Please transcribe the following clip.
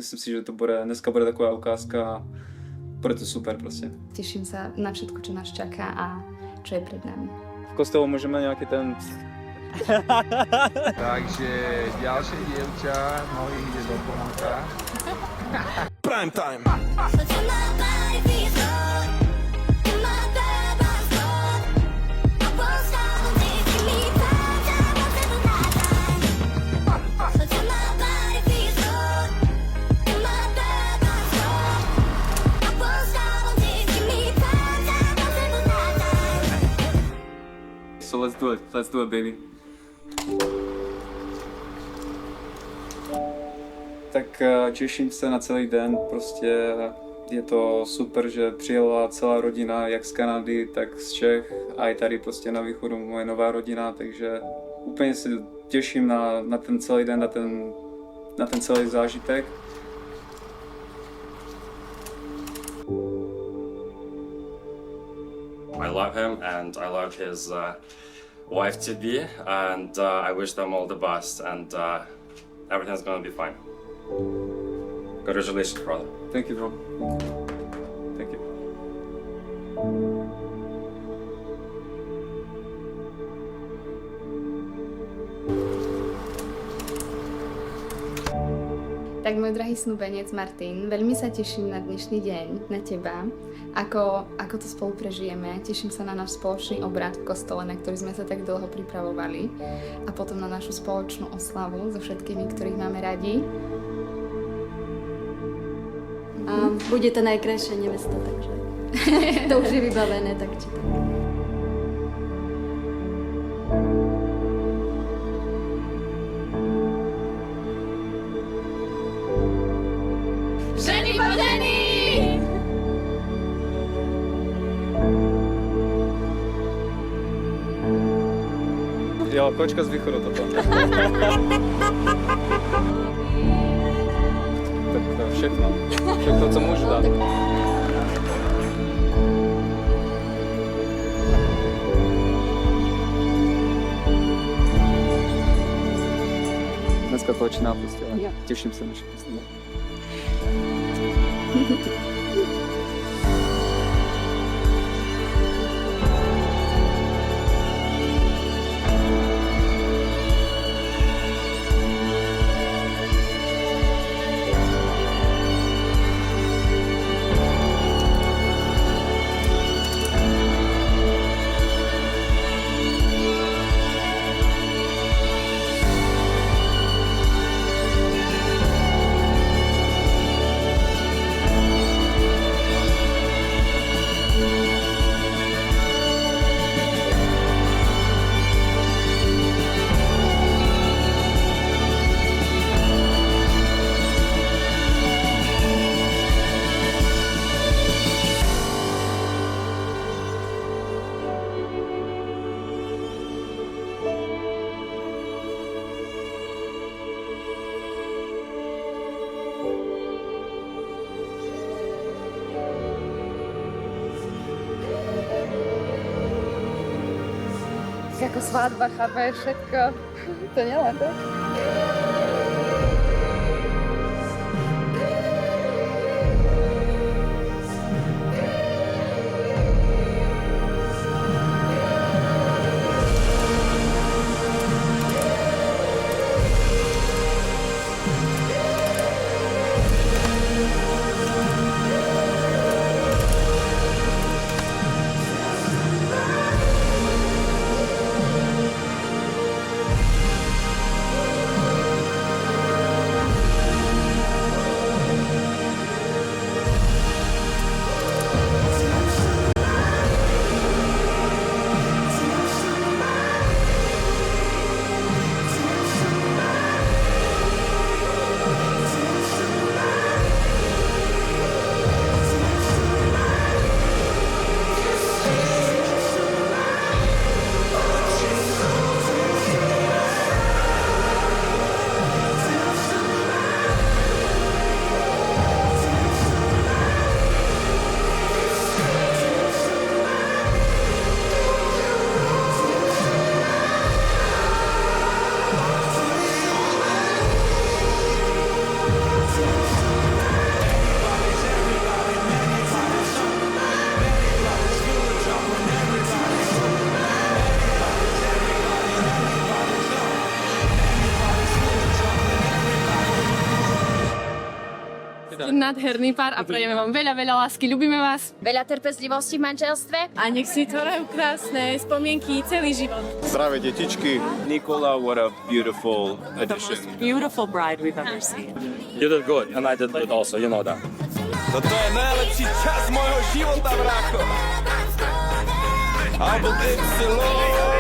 myslím si, že dneska bude taková ukázka a bude to super prostě. Teším sa na všetko, čo nás čaká a čo je pred nami. V kostelu môžeme nejaký ten... Takže ďalšie dievča, mnohých ide do pomoka. Prime time. So let's do it baby. Tak těším se na celý den, prostě je to super, že přijela celá rodina, jak z Kanady, tak z Čech a i tady prostě na východu moje nová rodina, takže úplně se těším na ten celý den, na ten celý zážitek. I love him and I love his wife to be, and I wish them all the best, and everything's gonna be fine. Congratulations, brother. Thank you, bro. Thank you. Tak môj drahý snúbenec Martin, veľmi sa teším na dnešný deň, na teba, ako to spolu prežijeme. Teším sa na náš spoločný obrad v kostole, na ktorý sme sa tak dlho pripravovali, a potom na našu spoločnú oslavu so všetkými, ktorých máme radi. A bude to najkrajšia nevesta, takže to už je vybavené, tak či tak. Ženy po ženy! Jo, kočka z východu toto. Tak to je všechno. Všechno, co můžu dát. Dneska to začíná prostě, ale těším se na všechno. Ako svadba, chápeš, všetko. To nielen tak. nádherný pár a prajeme vám veľa, veľa lásky. Ľubíme vás. Veľa trpezlivosti v manželstve. A nech si tvorajú krásne spomienky celý život. Zdravé detičky. Nicola, what a beautiful addition. Beautiful bride we've ever seen. You did good, and I did good also, you know that. Toto je najlepší čas môjho života, brácho. I will take the Lord.